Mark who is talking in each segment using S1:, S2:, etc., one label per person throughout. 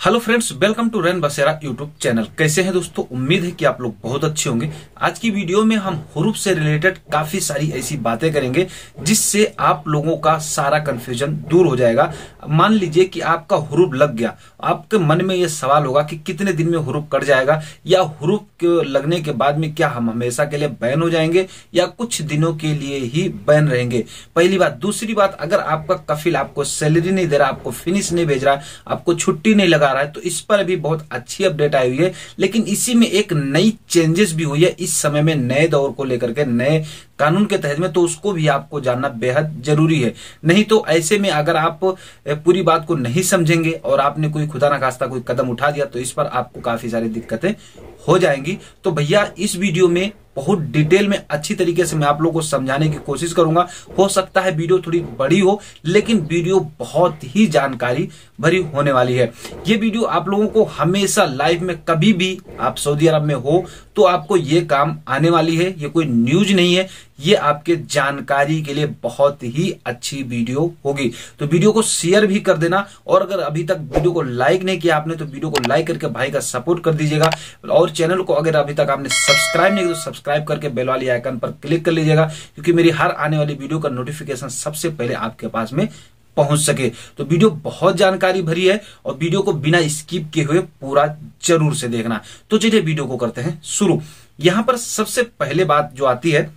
S1: Hello friends, welcome to रैन बसेरा YouTube channel. कैसे हैं दोस्तों? उम्मीद है कि आप लोग बहुत अच्छे होंगे। आज की वीडियो में हम हुरूफ से रिलेटेड काफी सारी ऐसी बातें करेंगे जिससे आप लोगों का सारा कंफ्यूजन दूर हो जाएगा। मान लीजिए कि आपका हुरूफ लग गया, आपके मन में यह सवाल होगा कि कितने दिन में हुरूफ कट जाएगा, या हुरूफ लगने के बाद में क्या हम हमेशा के लिए बैन हो जाएंगे या कुछ दिनों के लिए ही बैन रहेंगे। पहली बात। दूसरी बात, अगर आपका कफिल आपको सैलरी नहीं दे रहा, आपको फिनिश नहीं भेज रहा, आपको छुट्टी नहीं लगा रहा है, तो इस पर भी बहुत अच्छी अपडेट आई हुई है। लेकिन इसी में एक नई चेंजेस भी हुई है इस समय में, नए दौर को लेकर के, नए कानून के तहत में, तो उसको भी आपको जानना बेहद जरूरी है। नहीं तो ऐसे में अगर आप पूरी बात को नहीं समझेंगे और आपने कोई खुदा ना खास्ता कोई कदम उठा दिया तो इस पर आपको काफी सारी दिक्कतें हो जाएंगी। तो भैया इस वीडियो में बहुत डिटेल में अच्छी तरीके से मैं आप लोगों को समझाने की कोशिश करूंगा। हो सकता है वीडियो थोड़ी बड़ी हो, लेकिन वीडियो बहुत ही जानकारी भरी होने वाली है। ये वीडियो आप लोगों को हमेशा लाइफ में कभी भी आप सऊदी अरब में हो तो आपको ये काम आने वाली है। ये कोई न्यूज नहीं है, ये आपके जानकारी के लिए बहुत ही अच्छी वीडियो होगी। तो वीडियो को शेयर भी कर देना, और अगर अभी तक वीडियो को लाइक नहीं किया आपने तो वीडियो को लाइक करके भाई का सपोर्ट कर दीजिएगा। और चैनल को अगर अभी तक आपने सब्सक्राइब नहीं किया तो सब्सक्राइब करके बेल वाली आइकन पर क्लिक कर लीजिएगा, क्योंकि मेरी हर आने वाली वीडियो का नोटिफिकेशन सबसे पहले आपके पास में पहुंच सके। तो वीडियो बहुत जानकारी भरी है और वीडियो को बिना स्किप किए हुए पूरा जरूर से देखना। तो चलिए वीडियो को करते हैं शुरू। यहां पर सबसे पहले बात जो आती है,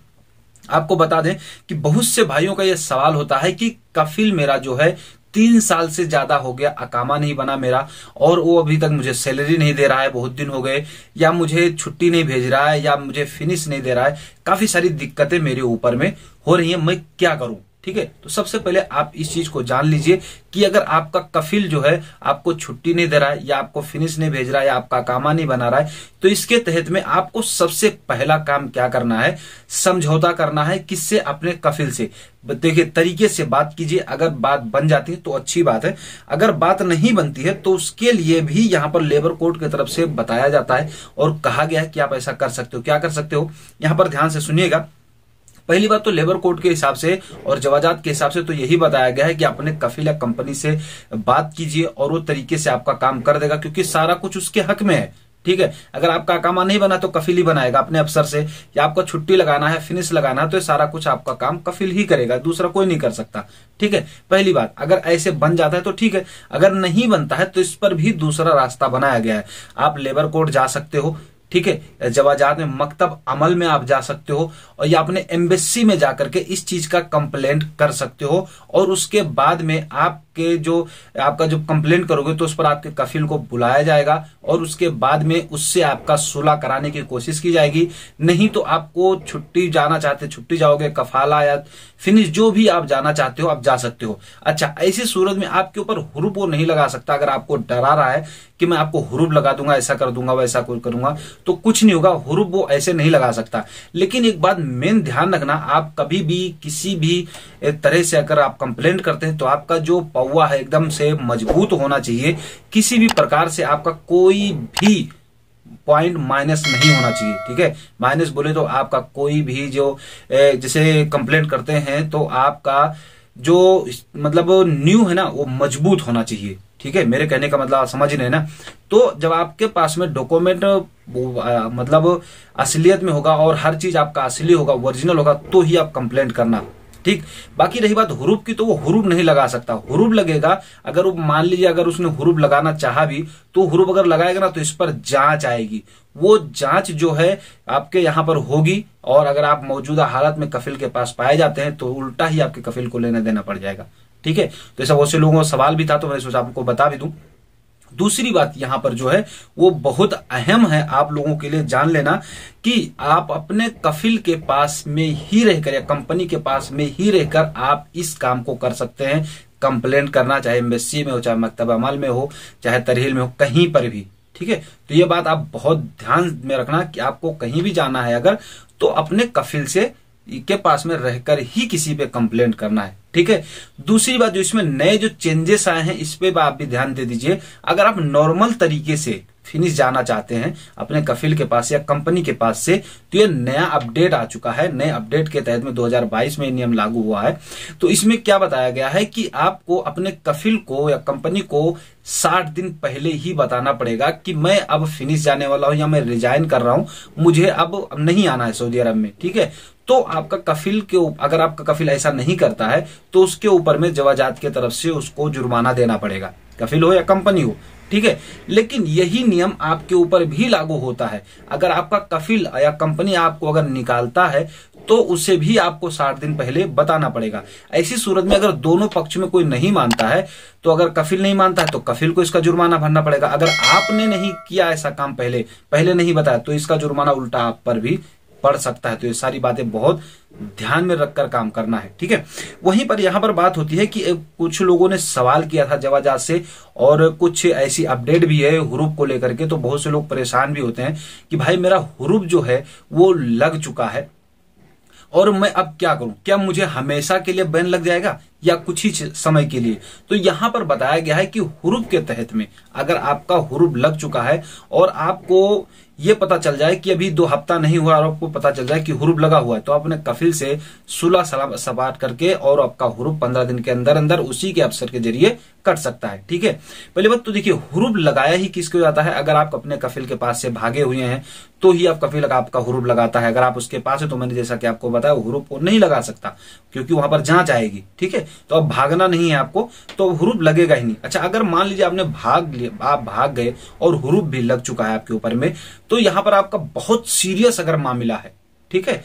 S1: आपको बता दें कि बहुत से भाइयों का यह सवाल होता है कि कफिल मेरा जो है 3 साल से ज्यादा हो गया, अकामा नहीं बना मेरा, और वो अभी तक मुझे सैलरी नहीं दे रहा है, बहुत दिन हो गए, या मुझे छुट्टी नहीं भेज रहा है, या मुझे फिनिश नहीं दे रहा है। काफी सारी दिक्कतें मेरे ऊपर में हो रही है, मैं क्या करूं? ठीक है, तो सबसे पहले आप इस चीज को जान लीजिए कि अगर आपका कफिल जो है आपको छुट्टी नहीं दे रहा है, या आपको फिनिश नहीं भेज रहा है, या आपका कामा नहीं बना रहा है, तो इसके तहत में आपको सबसे पहला काम क्या करना है? समझौता करना है। किससे? अपने कफिल से। देखिए, तरीके से बात कीजिए। अगर बात बन जाती है तो अच्छी बात है, अगर बात नहीं बनती है तो उसके लिए भी यहां पर लेबर कोड की तरफ से बताया जाता है और कहा गया है कि आप ऐसा कर सकते हो। क्या कर सकते हो? यहां पर ध्यान से सुनिएगा। पहली बात तो लेबर कोड के हिसाब से और जवाजात के हिसाब से तो यही बताया गया है कि अपने कफिल या कंपनी से बात कीजिए और वो तरीके से आपका काम कर देगा, क्योंकि सारा कुछ उसके हक में है। ठीक है, अगर आपका कामा नहीं बना तो कफिल ही बनाएगा अपने अफसर से, या आपको छुट्टी लगाना है, फिनिश लगाना है, तो सारा कुछ आपका काम कफिल ही करेगा, दूसरा कोई नहीं कर सकता। ठीक है, पहली बात। अगर ऐसे बन जाता है तो ठीक है, अगर नहीं बनता है तो इस पर भी दूसरा रास्ता बनाया गया है। आप लेबर कोड जा सकते हो, ठीक है, जवाजात में, मकतब अमल में आप जा सकते हो, और या अपने एम्बेसी में जाकर के इस चीज का कंप्लेंट कर सकते हो। और उसके बाद में आपका जो कंप्लेंट करोगे तो उस पर आपके कफिल को बुलाया जाएगा, और उसके बाद में उससे आपका सुलह कराने की कोशिश की जाएगी। नहीं तो आपको छुट्टी जाना चाहते छुट्टी जाओगे, कफाला या फिनिश जो भी आप जाना चाहते हो आप जा सकते हो। अच्छा, ऐसी सूरत में आपके ऊपर हुरूफ वो नहीं लगा सकता। अगर आपको डरा रहा है कि मैं आपको हुरूफ लगा दूंगा, ऐसा कर दूंगा, वैसा करूंगा, तो कुछ नहीं होगा। हुरूफ वो ऐसे नहीं लगा सकता। लेकिन एक बात मेन ध्यान रखना, आप कभी भी किसी भी तरह से अगर आप कंप्लेंट करते हैं तो आपका जो पौवा है एकदम से मजबूत होना चाहिए। किसी भी प्रकार से आपका कोई भी पॉइंट माइनस नहीं होना चाहिए। ठीक है, माइनस बोले तो आपका कोई भी जो जैसे कंप्लेंट करते हैं तो आपका जो मतलब न्यू है ना वो मजबूत होना चाहिए। ठीक है, मेरे कहने का मतलब आप समझ रहे हैं ना। तो जब आपके पास में डॉक्यूमेंट मतलब असलियत में होगा और हर चीज आपका असली होगा, ओरिजिनल होगा, तो ही आप कंप्लेंट करना। ठीक, बाकी रही बात हुरूफ की, तो वो हुरूफ नहीं लगा सकता। हुरूफ लगेगा अगर वो, मान लीजिए अगर उसने हुरूफ लगाना चाहा भी, तो हुरूफ अगर लगाएगा ना तो इस पर जांच आएगी। वो जांच जो है आपके यहां पर होगी, और अगर आप मौजूदा हालत में कफिल के पास पाए जाते हैं तो उल्टा ही आपके कफिल को लेना देना पड़ जाएगा। ठीक है, तो ऐसा बहुत से लोगों का सवाल भी था, तो मैंने सोचा आपको बता भी दूं। दूसरी बात यहां पर जो है वो बहुत अहम है, आप लोगों के लिए जान लेना कि आप अपने कफिल के पास में ही रहकर या कंपनी के पास में ही रहकर आप इस काम को कर सकते हैं। कंप्लेंट करना, चाहे एम्बेसी में हो, चाहे मकतब अमल में हो, चाहे तरहील में हो, कहीं पर भी। ठीक है, तो ये बात आप बहुत ध्यान में रखना कि आपको कहीं भी जाना है अगर, तो अपने कफिल से के पास में रहकर ही किसी पे कंप्लेंट करना है। ठीक है, दूसरी बात जो इसमें नए जो चेंजेस आए हैं इस पे आप भी ध्यान दे दीजिए। अगर आप नॉर्मल तरीके से फिनिश जाना चाहते हैं अपने कफिल के पास या कंपनी के पास से, तो ये नया अपडेट आ चुका है। नए अपडेट के तहत में 2022 में नियम लागू हुआ है। तो इसमें क्या बताया गया है कि आपको अपने कफिल को या कंपनी को 60 दिन पहले ही बताना पड़ेगा कि मैं अब फिनिश जाने वाला हूं या मैं रिजाइन कर रहा हूं, मुझे अब नहीं आना है सऊदी अरब में। ठीक है, तो आपका कफिल के अगर आपका कफिल ऐसा नहीं करता है तो उसके ऊपर में जवाजात की तरफ से उसको जुर्माना देना पड़ेगा, कफिल हो या कंपनी हो। ठीक है, लेकिन यही नियम आपके ऊपर भी लागू होता है। अगर आपका कफिल या कंपनी आपको अगर निकालता है तो उसे भी आपको 60 दिन पहले बताना पड़ेगा। ऐसी सूरत में अगर दोनों पक्ष में कोई नहीं मानता है, तो अगर कफिल नहीं मानता है तो कफिल को इसका जुर्माना भरना पड़ेगा। अगर आपने नहीं किया ऐसा काम पहले नहीं बताया, तो इसका जुर्माना उल्टा आप पर भी पड़ सकता है। तो ये सारी बातें बहुत ध्यान में रखकर काम करना है। ठीक है, वहीं पर यहां पर बात होती है कि कुछ लोगों ने सवाल किया था जवाजात से, और कुछ ऐसी अपडेट भी है हुरूफ को लेकर के। तो बहुत से लोग परेशान भी होते हैं कि भाई मेरा हुरूफ जो है वो लग चुका है और मैं अब क्या करूं, क्या मुझे हमेशा के लिए बैन लग जाएगा या कुछ ही समय के लिए। तो यहां पर बताया गया है कि हुरूफ के तहत में अगर आपका हुरूफ लग चुका है और आपको ये पता चल जाए कि अभी 2 हफ्ता नहीं हुआ और आपको पता चल जाए कि हुरूफ लगा हुआ है, तो आप अपने कफिल से सुलह सबात करके और आपका हुरूफ 15 दिन के अंदर अंदर उसी के अफसर के जरिए कट सकता है। ठीक है, पहली बात तो देखिए, हुरूफ लगाया ही किसको जाता है? अगर आप अपने कफिल के पास से भागे हुए हैं तो ही आप कफिल आपका हुरूफ लगाता है। अगर आप उसके पास है तो मैंने जैसा कि आपको बताया हुरूफ को नहीं लगा सकता, क्योंकि वहां पर जांच आएगी। ठीक है, तो अब भागना नहीं है आपको, तो हुरूफ लगेगा ही नहीं। अच्छा, अगर मान लीजिए आपने आप भाग गए और हुरूफ भी लग चुका है आपके ऊपर में, तो यहां पर आपका बहुत सीरियस अगर मामला है, ठीक है,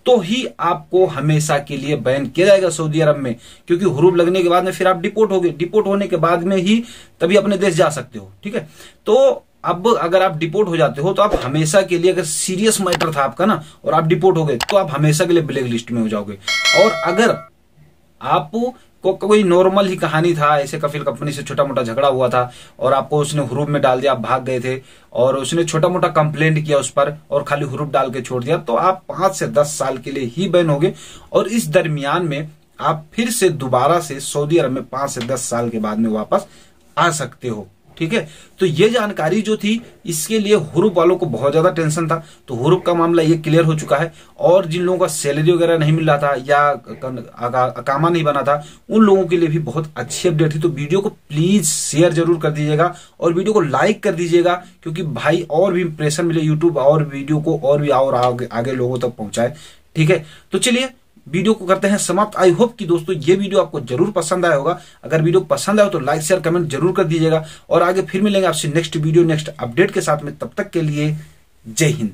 S1: तो ही आपको हमेशा के लिए बैन किया जाएगा सऊदी अरब में। क्योंकि हुरूफ लगने के बाद में फिर आप डिपोर्ट होगे, डिपोर्ट होने के बाद में ही तभी अपने देश जा सकते हो। ठीक है, तो अब अगर आप डिपोर्ट हो जाते हो तो आप हमेशा के लिए, अगर सीरियस मैटर था आपका ना और आप डिपोर्ट हो गए, तो आप हमेशा के लिए ब्लैक लिस्ट में हो जाओगे। और अगर आपको कोई नॉर्मल ही कहानी था, ऐसे कफिल कंपनी से छोटा मोटा झगड़ा हुआ था और आपको उसने हुरूफ में डाल दिया, आप भाग गए थे और उसने छोटा मोटा कंप्लेंट किया उस पर और खाली हुरूफ डाल के छोड़ दिया, तो आप 5 से 10 साल के लिए ही बैन होगे। और इस दरमियान में आप फिर से दोबारा से सऊदी अरब में 5 से 10 साल के बाद में वापस आ सकते हो। ठीक है, तो ये जानकारी जो थी, इसके लिए हुरूफ वालों को बहुत ज्यादा टेंशन था। तो हुरूफ का मामला ये क्लियर हो चुका है। और जिन लोगों का सैलरी वगैरह नहीं मिल रहा था या अकामा नहीं बना था, उन लोगों के लिए भी बहुत अच्छी अपडेट थी। तो वीडियो को प्लीज शेयर जरूर कर दीजिएगा और वीडियो को लाइक कर दीजिएगा, क्योंकि भाई और भी इंप्रेशन मिले यूट्यूब और वीडियो को और भी और आगे लोगों तक पहुंचाए। ठीक है, तो चलिए वीडियो को करते हैं समाप्त। आई होप कि दोस्तों ये वीडियो आपको जरूर पसंद आया होगा। अगर वीडियो पसंद आया तो लाइक शेयर कमेंट जरूर कर दीजिएगा और आगे फिर मिलेंगे आपसे नेक्स्ट वीडियो नेक्स्ट अपडेट के साथ में। तब तक के लिए जय हिंद।